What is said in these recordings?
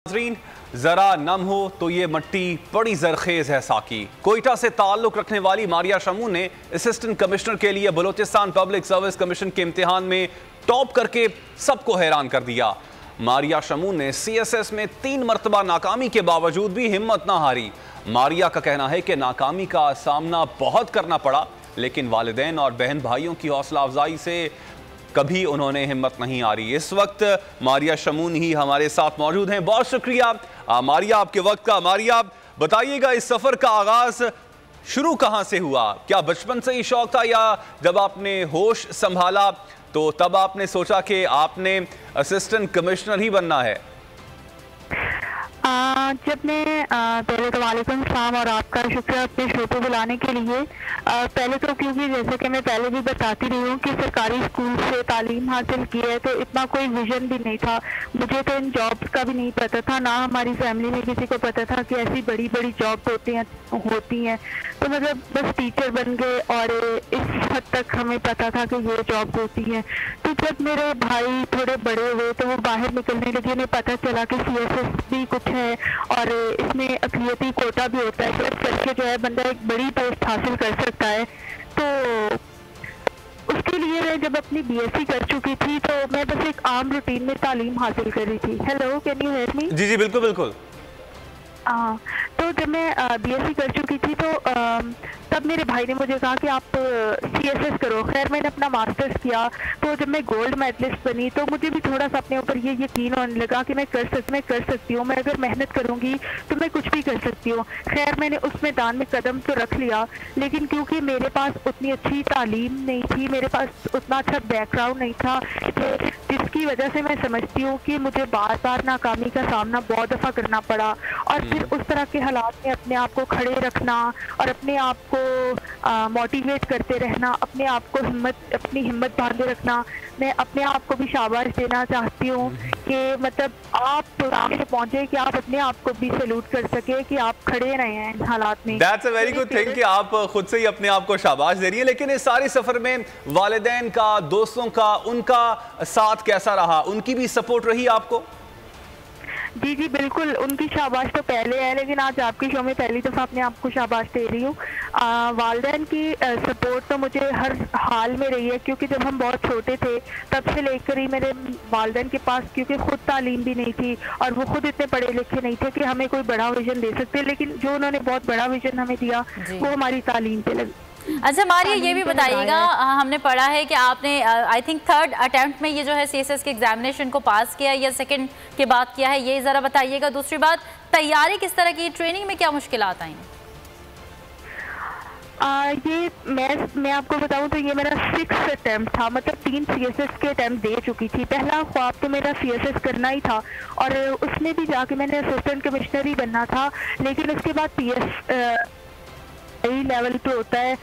नाज़रीन, जरा नम हो तो ये मट्टी बड़ी जरखेज है साकी। कोयटा से ताल्लुक रखने वाली मारिया शमून ने असिस्टेंट कमिश्नर के लिए बलोचिस्तान पब्लिक सर्विस कमीशन के इम्तिहान में टॉप करके सबको हैरान कर दिया। मारिया शमून ने CSS में 3 मरतबा नाकामी के बावजूद भी हिम्मत ना हारी। मारिया का कहना है कि नाकामी का सामना बहुत करना पड़ा, लेकिन वालिदैन और बहन भाइयों की हौसला अफजाई से कभी उन्होंने हिम्मत नहीं हारी। इस वक्त मारिया शमून ही हमारे साथ मौजूद हैं। बहुत शुक्रिया मारिया आपके वक्त का। मारिया, बताइएगा इस सफ़र का आगाज़ शुरू कहाँ से हुआ? क्या बचपन से ही शौक था या जब आपने होश संभाला तो तब आपने सोचा कि आपने असिस्टेंट कमिश्नर ही बनना है? जब मैं पहले तो वालेकुम सलाम और आपका शुक्रिया अपने शो पे बुलाने के लिए। पहले तो क्योंकि जैसे कि मैं पहले भी बताती रही हूँ कि सरकारी स्कूल से तालीम हासिल की है तो इतना कोई विजन भी नहीं था। मुझे तो इन जॉब्स का भी नहीं पता था, ना हमारी फैमिली में किसी को पता था कि ऐसी बड़ी बड़ी जॉब होती हैं। तो मतलब बस टीचर बन गए और इस हद तक हमें पता था कि ये जॉब होती है। तो जब मेरे भाई थोड़े बड़े हुए तो वो बाहर निकलने लगे, उन्हें पता चला कि CSS भी कुछ है और इसमें अक़लियती कोटा भी होता है, तो करके जो है बंदा एक बड़ी पोस्ट हासिल कर सकता है। तो उसके लिए मैं जब अपनी BSc कर चुकी थी तो मैं बस एक आम रूटीन में तालीम हासिल कर रही थी। Hello, can you hear me? जी जी, बिल्कुल बिल्कुल। तो जब मैं BSc कर चुकी थी तो तब मेरे भाई ने मुझे कहा कि आप CSS करो। खैर मैंने अपना मास्टर्स किया, तो जब मैं गोल्ड मेडलिस्ट बनी तो मुझे भी थोड़ा सा अपने ऊपर ये यकीन होने लगा कि मैं कर सकती हूँ, मैं अगर मेहनत करूँगी तो मैं कुछ भी कर सकती हूँ। खैर मैंने उस मैदान में कदम तो रख लिया, लेकिन क्योंकि मेरे पास उतनी अच्छी तालीम नहीं थी, मेरे पास उतना अच्छा बैकग्राउंड नहीं था, जिसकी वजह से मैं समझती हूँ कि मुझे बार बार नाकामी का सामना बहुत दफ़ा करना पड़ा। और फिर उस तरह के हालात में अपने आप को खड़े रखना और अपने आप को मोटिवेट करते रहना, अपने आप को अपनी हिम्मत बांधे रखना। मैं अपने आप को भी शाबाश देना चाहती हूँ कि मतलब आप प्रोग्राम में पहुंचे कि आप अपने आप को भी सैल्यूट कर सके कि आप खड़े रहे हैं इन हालात में। That's a very good thing कि आप खुद से ही अपने आप को शाबाश दे रही है। लेकिन इस सारे सफर में वालिदैन का, दोस्तों का, उनका साथ कैसा रहा? उनकी भी सपोर्ट रही आपको? जी जी बिल्कुल, उनकी शाबाश तो पहले है, लेकिन आज आपके शो में पहली दफ़ा अपने आप को शाबाश दे रही हूँ। वालिदैन की सपोर्ट तो मुझे हर हाल में रही है, क्योंकि जब हम बहुत छोटे थे तब से लेकर ही मेरे वालिदैन के पास, क्योंकि खुद तालीम भी नहीं थी और वो खुद इतने पढ़े लिखे नहीं थे कि हमें कोई बड़ा विजन दे सकते, लेकिन जो उन्होंने बहुत बड़ा विजन हमें दिया वो हमारी तालीम पे लगी। अच्छा मारिया, ये भी बताइएगा, हमने पढ़ा है कि आपने आई थिंक 3rd अटेम्प्ट में ये जो है CSS के एग्जामिनेशन को पास किया या सेकंड के बाद किया है, ये ज़रा बताइएगा। दूसरी बात, तैयारी किस तरह की, ट्रेनिंग में क्या मुश्किलात आई? ये मैं आपको बताऊं तो ये मेरा 6th अटेम्प्ट था, मतलब 3 CSS के अटेम्प्ट दे चुकी थी। पहला ख्वाब तो मेरा CSS करना ही था और उसमें भी जाके मैंने असिस्टेंट कमिश्नर ही बनना था, लेकिन उसके बाद PS लेवल पे होता है।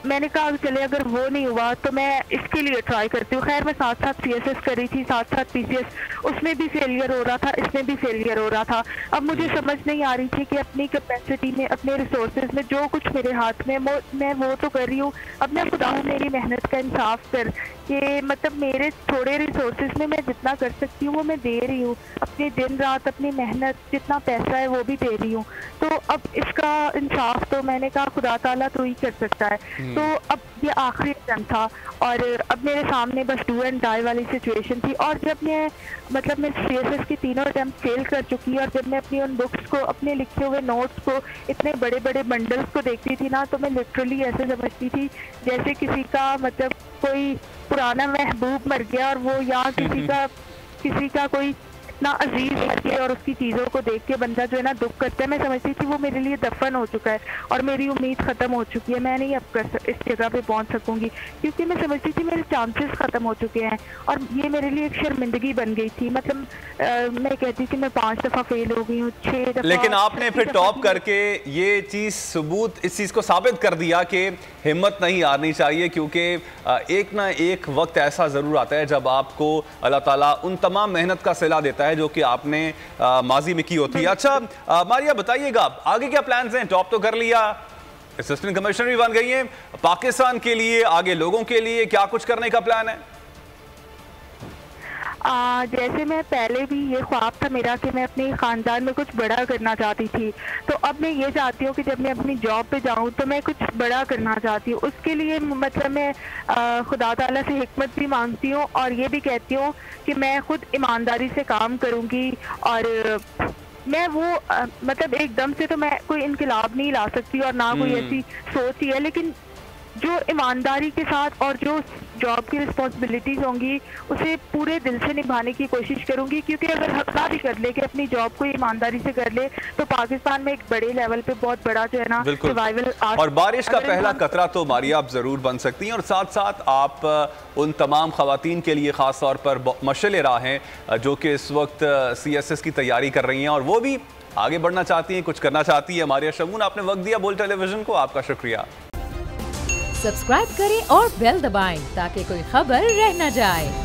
मैंने कहा चले अगर वो नहीं हुआ तो मैं इसके लिए ट्राई करती हूँ। खैर मैं साथ साथ CSS कर रही थी, साथ साथ PCS, उसमें भी फेलियर हो रहा था, इसमें भी फेलियर हो रहा था। अब मुझे समझ नहीं आ रही थी कि अपनी कैपेसिटी में, अपने रिसोर्सेज में जो कुछ मेरे हाथ में मैं वो तो कर रही हूँ। अब मैं खुदा मेरी मेहनत का इंसाफ कर कि मतलब मेरे थोड़े रिसोर्सेज में मैं जितना कर सकती हूँ वो मैं दे रही हूँ, अपने दिन रात अपनी मेहनत, जितना पैसा है वो भी दे रही हूँ। तो अब इसका इंसाफ तो मैंने कहा खुदा ताला तो ही कर सकता है। तो अब ये आखिरी अटेम्प्ट था और अब मेरे सामने बस डू एंड डाई वाली सिचुएशन थी। और जब मैं CSS की तीनों अटेम्प्ट फेल कर चुकी और जब मैं अपनी उन बुक्स को, अपने लिखे हुए नोट्स को, इतने बड़े बड़े बंडल्स को देखती थी ना, तो मैं लिटरली ऐसे समझती थी जैसे किसी का मतलब कोई पुराना महबूब मर गया और वो, या किसी का कोई इतना अजीज मर गया और उसकी चीज़ों को देख के बंदा जो है ना दुख करता है। मैं समझती थी वो मेरे लिए दफन हो चुका है और मेरी उम्मीद ख़त्म हो चुकी है, मैं नहीं अब इस जगह पे पहुंच सकूंगी, क्योंकि मैं समझती थी मेरे चांसेस ख़त्म हो चुके हैं और ये मेरे लिए एक शर्मिंदगी बन गई थी। मतलब मैं कहती थी मैं 5 दफ़ा फेल हो गई हूँ, 6 दफ़ा। लेकिन आपने फिर टॉप करके ये चीज़ सबूत, इस चीज़ को साबित कर दिया कि हिम्मत नहीं हारनी चाहिए, क्योंकि एक ना एक वक्त ऐसा ज़रूर आता है जब आपको अल्लाह ताला उन तमाम मेहनत का सिला देता है जो कि आपने माजी में की होती है। अच्छा मारिया, बताइएगा आगे क्या प्लान्स हैं? टॉप तो कर लिया, असिस्टेंट कमिश्नर भी बन गई हैं, पाकिस्तान के लिए, आगे लोगों के लिए क्या कुछ करने का प्लान है? जैसे मैं पहले भी ये ख्वाब था मेरा कि मैं अपने ख़ानदान में कुछ बड़ा करना चाहती थी, तो अब मैं ये चाहती हूँ कि जब मैं अपनी जॉब पे जाऊँ तो मैं कुछ बड़ा करना चाहती हूँ। उसके लिए मतलब मैं खुदा ताला से हिकमत भी मांगती हूँ और ये भी कहती हूँ कि मैं खुद ईमानदारी से काम करूँगी और मैं वो मतलब एकदम से तो मैं कोई इनकलाब नहीं ला सकती और ना कोई ऐसी सोच ही है, लेकिन जो ईमानदारी के साथ और जो जॉब की रिस्पॉन्सिबिलिटीज़ होंगी उसे पूरे दिल से निभाने की कोशिश करूंगी, क्योंकि अगर हकदार ही कर ले कि अपनी जॉब को ईमानदारी से कर ले तो पाकिस्तान में एक बड़े लेवल पे बहुत बड़ा जो है ना सर्वाइवल। और बारिश का पहला कतरा तो मारिया आप जरूर बन सकती हैं और साथ साथ आप उन तमाम खवातीन के लिए खास तौर पर मशअल राह हैं जो कि इस वक्त CSS की तैयारी कर रही हैं और वो भी आगे बढ़ना चाहती हैं, कुछ करना चाहती है। मारिया शमून, आपने वक्त दिया बोल टेलीविजन को, आपका शुक्रिया। सब्सक्राइब करें और बेल दबाएं ताकि कोई खबर रह न जाए।